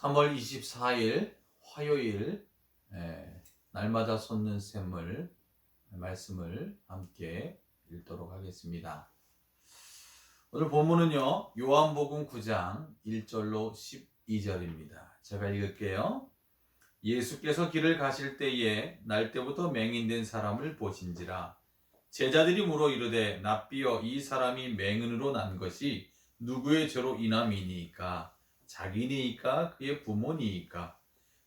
3월 24일 화요일 날마다 솟는 샘물 말씀을 함께 읽도록 하겠습니다. 오늘 본문은요, 요한복음 9장 1절로 12절입니다. 제가 읽을게요. 예수께서 길을 가실 때에 날때부터 맹인된 사람을 보신지라. 제자들이 물어 이르되 납비여 이 사람이 맹인으로 난 것이 누구의 죄로 인함이니이까? 자기니이까 그의 부모니이까?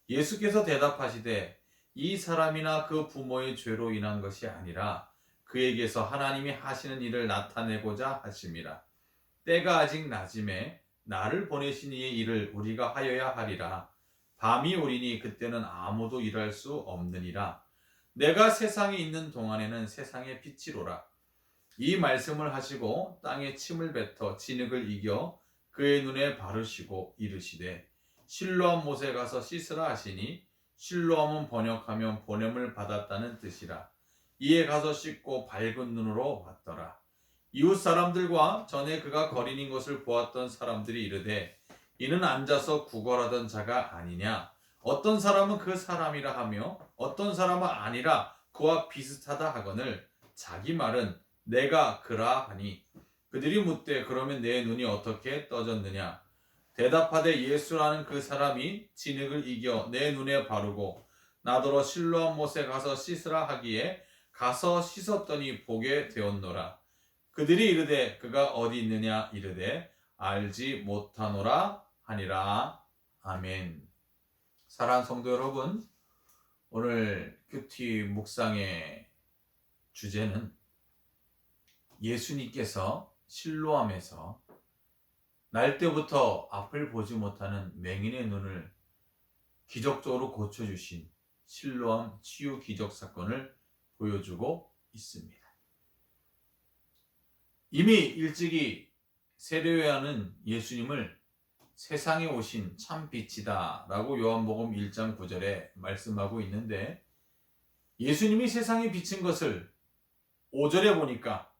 예수께서 대답하시되 이 사람이나 그 부모의 죄로 인한 것이 아니라 그에게서 하나님이 하시는 일을 나타내고자 하심이라. 때가 아직 낮음에 나를 보내신 이의 일을 우리가 하여야 하리라. 밤이 오리니 그때는 아무도 일할 수 없느니라. 내가 세상에 있는 동안에는 세상의 빛이로라. 이 말씀을 하시고 땅에 침을 뱉어 진흙을 이겨 그의 눈에 바르시고 이르시되 실로암 못에 가서 씻으라 하시니 실로암은 번역하면 보냄을 받았다는 뜻이라. 이에 가서 씻고 밝은 눈으로 봤더라. 이웃 사람들과 전에 그가 거린인 것을 보았던 사람들이 이르되 이는 앉아서 구걸하던 자가 아니냐? 어떤 사람은 그 사람이라 하며 어떤 사람은 아니라 그와 비슷하다 하거늘 자기 말은 내가 그라 하니 그들이 묻되 그러면 내 눈이 어떻게 떠졌느냐? 대답하되 예수라는 그 사람이 진흙을 이겨 내 눈에 바르고 나더러 실로암 못에 가서 씻으라 하기에 가서 씻었더니 보게 되었노라. 그들이 이르되 그가 어디 있느냐 이르되 알지 못하노라 하니라. 아멘. 사랑하는 성도 여러분, 오늘 큐티 묵상의 주제는 예수님께서 실로암에서 날 때부터 앞을 보지 못하는 맹인의 눈을 기적적으로 고쳐주신 실로암 치유 기적 사건을 보여주고 있습니다. 이미 일찍이 세례요한은 예수님을 세상에 오신 참 빛이다 라고 요한복음 1장 9절에 말씀하고 있는데, 예수님이 세상에 비친 것을 5절에 보니까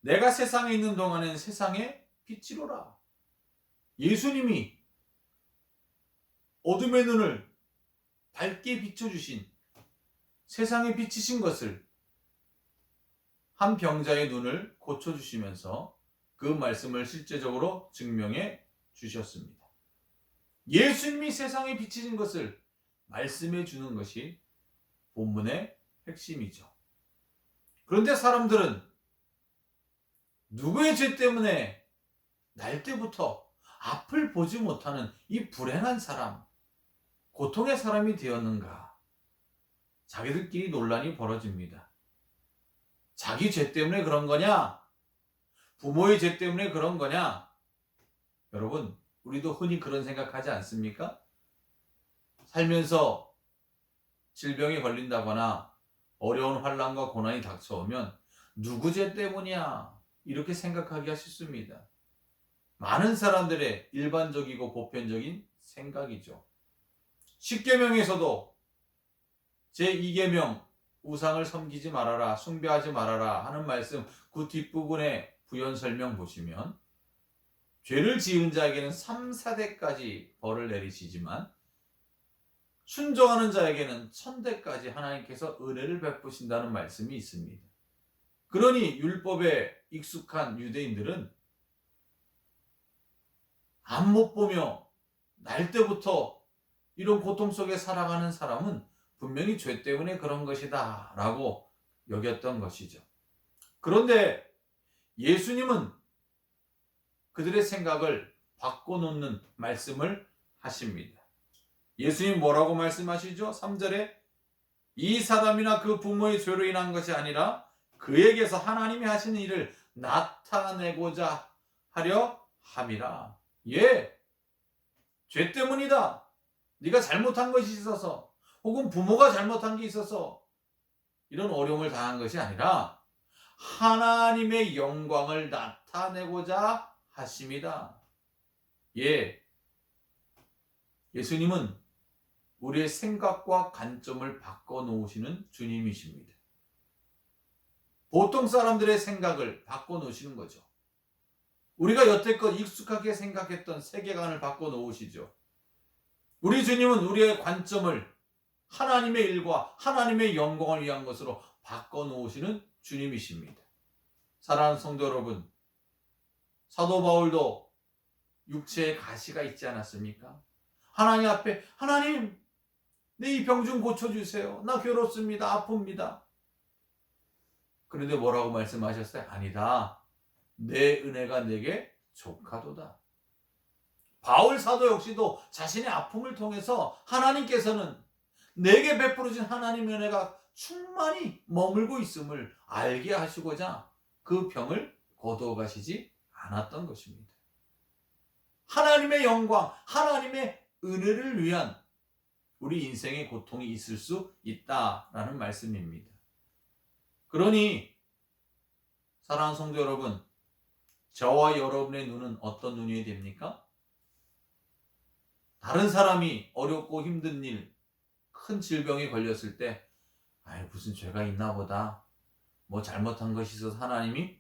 내가 세상에 있는 동안엔 세상의 빛이로라. 예수님이 어둠의 눈을 밝게 비춰주신 세상에 비치신 것을 한 병자의 눈을 고쳐주시면서 그 말씀을 실제적으로 증명해 주셨습니다. 예수님이 세상에 비치신 것을 말씀해 주는 것이 본문의 핵심이죠. 그런데 사람들은 누구의 죄 때문에 날 때부터 앞을 보지 못하는 이 불행한 사람, 고통의 사람이 되었는가? 자기들끼리 논란이 벌어집니다. 자기 죄 때문에 그런 거냐? 부모의 죄 때문에 그런 거냐? 여러분, 우리도 흔히 그런 생각하지 않습니까? 살면서 질병에 걸린다거나 어려운 환난과 고난이 닥쳐오면 누구 죄 때문이야? 이렇게 생각하기가 쉽습니다. 많은 사람들의 일반적이고 보편적인 생각이죠. 십계명에서도 제2계명 우상을 섬기지 말아라, 숭배하지 말아라 하는 말씀 그 뒷부분에 부연 설명 보시면 죄를 지은 자에게는 3, 4대까지 벌을 내리시지만 순종하는 자에게는 1000대까지 하나님께서 은혜를 베푸신다는 말씀이 있습니다. 그러니 율법에 익숙한 유대인들은 안 못 보며 날 때부터 이런 고통 속에 살아가는 사람은 분명히 죄 때문에 그런 것이다 라고 여겼던 것이죠. 그런데 예수님은 그들의 생각을 바꿔놓는 말씀을 하십니다. 예수님 뭐라고 말씀하시죠? 3절에 이 사람이나 그 부모의 죄로 인한 것이 아니라 그에게서 하나님이 하시는 일을 나타내고자 하려 함이라. 예, 죄 때문이다. 네가 잘못한 것이 있어서 혹은 부모가 잘못한 게 있어서 이런 어려움을 당한 것이 아니라 하나님의 영광을 나타내고자 하십니다. 예, 예수님은 우리의 생각과 관점을 바꿔놓으시는 주님이십니다. 보통 사람들의 생각을 바꿔놓으시는 거죠. 우리가 여태껏 익숙하게 생각했던 세계관을 바꿔놓으시죠. 우리 주님은 우리의 관점을 하나님의 일과 하나님의 영광을 위한 것으로 바꿔놓으시는 주님이십니다. 사랑하는 성도 여러분, 사도 바울도 육체에 가시가 있지 않았습니까? 하나님 앞에, 하나님, 내 이 병 좀 고쳐주세요. 나 괴롭습니다. 아픕니다. 그런데 뭐라고 말씀하셨어요? 아니다. 내 은혜가 내게 족하도다. 바울 사도 역시도 자신의 아픔을 통해서 하나님께서는 내게 베풀어진 하나님의 은혜가 충만히 머물고 있음을 알게 하시고자 그 병을 거두어 가시지 않았던 것입니다. 하나님의 영광, 하나님의 은혜를 위한 우리 인생의 고통이 있을 수 있다라는 말씀입니다. 그러니 사랑하는 성도 여러분, 저와 여러분의 눈은 어떤 눈이 됩니까? 다른 사람이 어렵고 힘든 일, 큰 질병에 걸렸을 때 무슨 죄가 있나 보다, 뭐 잘못한 것이 있어서 하나님이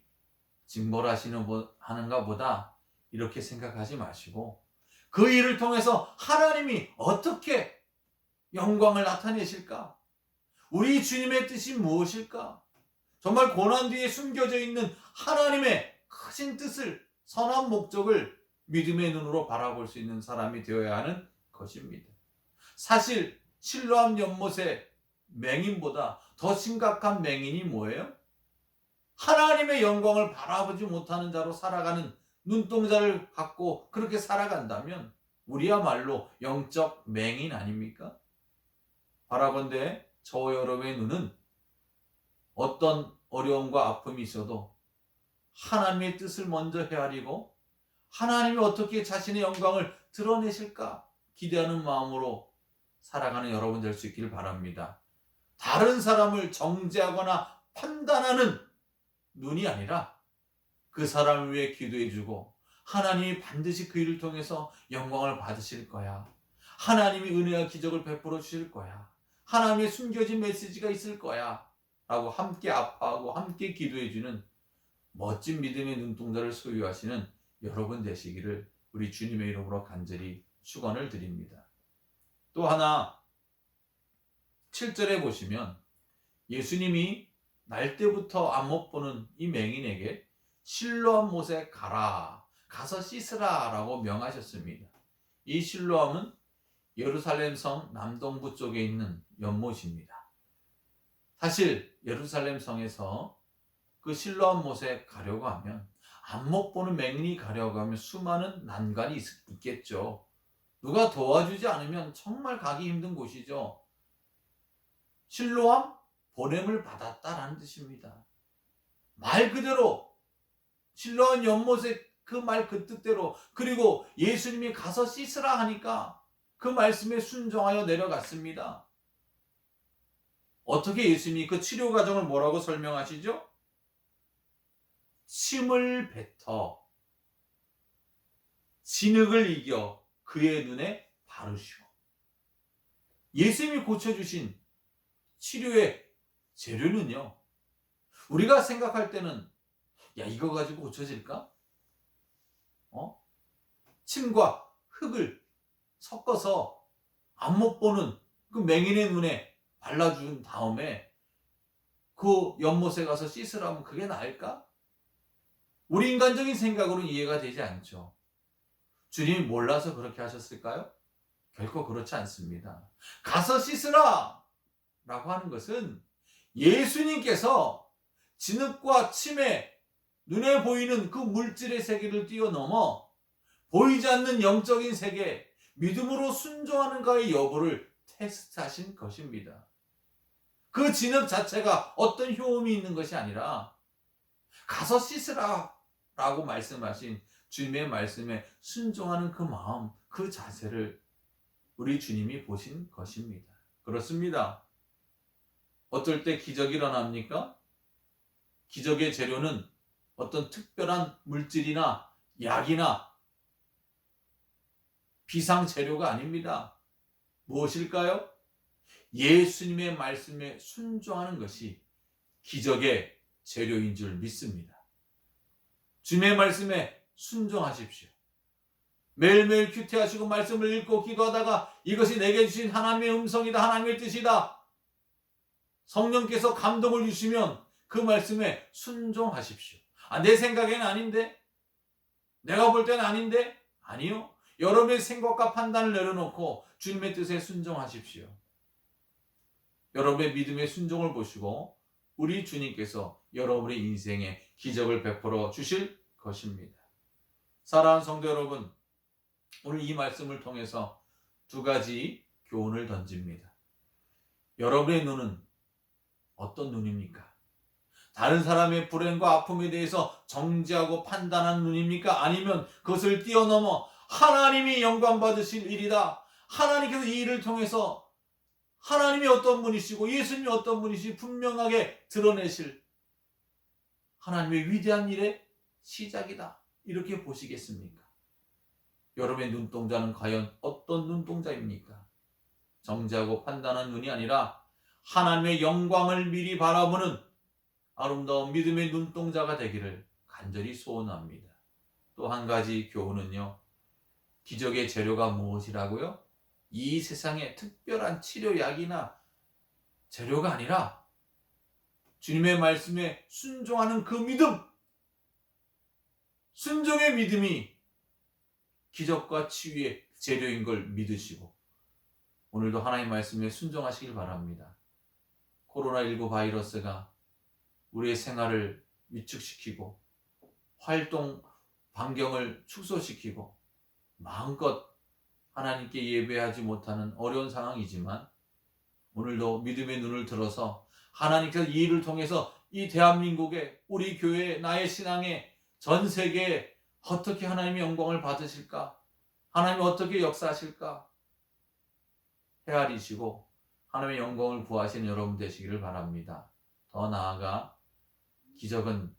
징벌하시는가 보다, 이렇게 생각하지 마시고 그 일을 통해서 하나님이 어떻게 영광을 나타내실까? 우리 주님의 뜻이 무엇일까? 정말 고난 뒤에 숨겨져 있는 하나님의 크신 뜻을, 선한 목적을 믿음의 눈으로 바라볼 수 있는 사람이 되어야 하는 것입니다. 사실 실로암 연못의 맹인보다 더 심각한 맹인이 뭐예요? 하나님의 영광을 바라보지 못하는 자로 살아가는 눈동자를 갖고 그렇게 살아간다면 우리야말로 영적 맹인 아닙니까? 바라건대 저와 여러분의 눈은 어떤 어려움과 아픔이 있어도 하나님의 뜻을 먼저 헤아리고 하나님이 어떻게 자신의 영광을 드러내실까 기대하는 마음으로 살아가는 여러분 될 수 있기를 바랍니다. 다른 사람을 정죄하거나 판단하는 눈이 아니라 그 사람을 위해 기도해주고 하나님이 반드시 그 일을 통해서 영광을 받으실 거야. 하나님이 은혜와 기적을 베풀어 주실 거야. 하나님의 숨겨진 메시지가 있을 거야. 라고 함께 아파하고 함께 기도해주는 멋진 믿음의 눈동자를 소유하시는 여러분 되시기를 우리 주님의 이름으로 간절히 축원을 드립니다. 또 하나 7절에 보시면 예수님이 날 때부터 안 못 보는 이 맹인에게 실로암 못에 가서 씻으라 라고 명하셨습니다. 이 실로암은 예루살렘 성 남동부 쪽에 있는 연못입니다. 사실 예루살렘 성에서 그 실로암 못에 가려고 하면, 안 못 보는 맹인이 가려고 하면 수많은 난관이 있겠죠. 누가 도와주지 않으면 정말 가기 힘든 곳이죠. 실로암, 보냄을 받았다라는 뜻입니다. 말 그대로 실로암 연못의 그 말 그 뜻대로, 그리고 예수님이 가서 씻으라 하니까 그 말씀에 순종하여 내려갔습니다. 어떻게 예수님이 그 치료 과정을 뭐라고 설명하시죠? 침을 뱉어 진흙을 이겨 그의 눈에 바르시오. 예수님이 고쳐주신 치료의 재료는요, 우리가 생각할 때는 이거 가지고 고쳐질까? 침과 흙을 섞어서 안 못 보는 그 맹인의 눈에 발라준 다음에 그 연못에 가서 씻으라면 그게 나을까? 우리 인간적인 생각으로는 이해가 되지 않죠. 주님이 몰라서 그렇게 하셨을까요? 결코 그렇지 않습니다. 가서 씻으라 라고 하는 것은 예수님께서 진흙과 침에 눈에 보이는 그 물질의 세계를 뛰어넘어 보이지 않는 영적인 세계, 믿음으로 순종하는가의 여부를 테스트하신 것입니다. 그 진흙 자체가 어떤 효험이 있는 것이 아니라 가서 씻으라 라고 말씀하신 주님의 말씀에 순종하는 그 마음, 그 자세를 우리 주님이 보신 것입니다. 그렇습니다. 어떨 때 기적이 일어납니까? 기적의 재료는 어떤 특별한 물질이나 약이나 비상 재료가 아닙니다. 무엇일까요? 예수님의 말씀에 순종하는 것이 기적의 재료인 줄 믿습니다. 주님의 말씀에 순종하십시오. 매일매일 큐티하시고 말씀을 읽고 기도하다가 이것이 내게 주신 하나님의 음성이다, 하나님의 뜻이다, 성령께서 감동을 주시면 그 말씀에 순종하십시오. 내 생각에는 아닌데, 내가 볼 때는 아닌데, 아니요. 여러분의 생각과 판단을 내려놓고 주님의 뜻에 순종하십시오. 여러분의 믿음의 순종을 보시고 우리 주님께서 여러분의 인생에 기적을 베풀어 주실 것입니다. 사랑하는 성도 여러분, 오늘 이 말씀을 통해서 두 가지 교훈을 던집니다. 여러분의 눈은 어떤 눈입니까? 다른 사람의 불행과 아픔에 대해서 정죄하고 판단하는 눈입니까? 아니면 그것을 뛰어넘어 하나님이 영광 받으실 일이다, 하나님께서 이 일을 통해서 하나님이 어떤 분이시고 예수님이 어떤 분이시 분명하게 드러내실 하나님의 위대한 일의 시작이다, 이렇게 보시겠습니까? 여러분의 눈동자는 과연 어떤 눈동자입니까? 정죄하고 판단하는 눈이 아니라 하나님의 영광을 미리 바라보는 아름다운 믿음의 눈동자가 되기를 간절히 소원합니다. 또 한 가지 교훈은요, 기적의 재료가 무엇이라고요? 이 세상에 특별한 치료약이나 재료가 아니라 주님의 말씀에 순종하는 그 믿음, 순종의 믿음이 기적과 치유의 재료인 걸 믿으시고 오늘도 하나님의 말씀에 순종하시길 바랍니다. 코로나19 바이러스가 우리의 생활을 위축시키고 활동 반경을 축소시키고 마음껏 하나님께 예배하지 못하는 어려운 상황이지만 오늘도 믿음의 눈을 들어서 하나님께서 이 일을 통해서 이 대한민국에, 우리 교회에, 나의 신앙에, 전 세계에 어떻게 하나님의 영광을 받으실까, 하나님이 어떻게 역사하실까 헤아리시고 하나님의 영광을 구하시는 여러분 되시기를 바랍니다. 더 나아가 기적은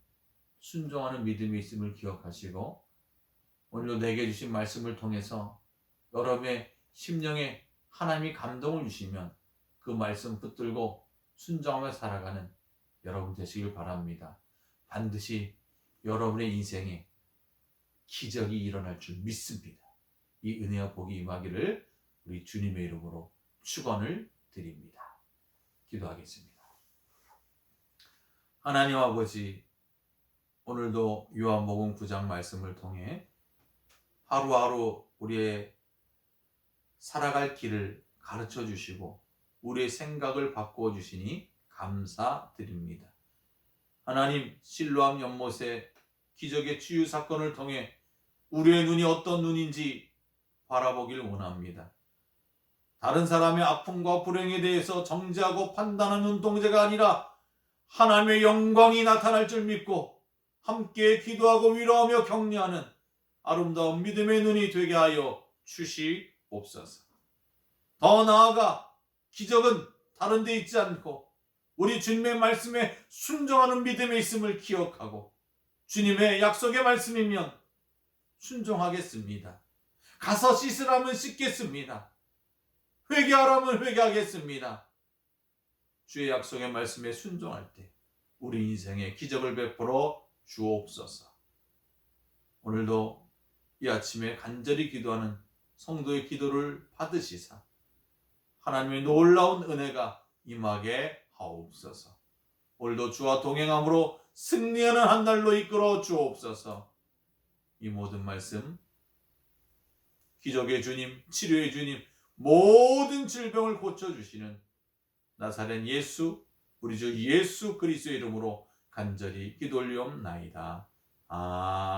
순종하는 믿음이 있음을 기억하시고 오늘도 내게 주신 말씀을 통해서 여러분의 심령에 하나님이 감동을 주시면 그 말씀 붙들고 순종하며 살아가는 여러분 되시길 바랍니다. 반드시 여러분의 인생에 기적이 일어날 줄 믿습니다. 이 은혜와 복이 임하기를 우리 주님의 이름으로 축원을 드립니다. 기도하겠습니다. 하나님 아버지, 오늘도 요한복음 9장 말씀을 통해 하루하루 우리의 살아갈 길을 가르쳐 주시고 우리의 생각을 바꾸어 주시니 감사드립니다. 하나님, 실로암 연못의 기적의 치유 사건을 통해 우리의 눈이 어떤 눈인지 바라보길 원합니다. 다른 사람의 아픔과 불행에 대해서 정죄하고 판단하는 눈동자가 아니라 하나님의 영광이 나타날 줄 믿고 함께 기도하고 위로하며 격려하는 아름다운 믿음의 눈이 되게 하여 주시옵소서. 더 나아가 기적은 다른 데 있지 않고 우리 주님의 말씀에 순종하는 믿음에 있음을 기억하고 주님의 약속의 말씀이면 순종하겠습니다. 가서 씻으라면 씻겠습니다. 회개하라면 회개하겠습니다. 주의 약속의 말씀에 순종할 때 우리 인생에 기적을 베풀어 주옵소서. 오늘도 이 아침에 간절히 기도하는 성도의 기도를 받으시사 하나님의 놀라운 은혜가 임하게 하옵소서. 오늘도 주와 동행함으로 승리하는 한 날로 이끌어 주옵소서. 이 모든 말씀 기적의 주님, 치료의 주님, 모든 질병을 고쳐주시는 나사렛 예수, 우리 주 예수 그리스도의 이름으로 간절히 기도 올리옵나이다. 아멘.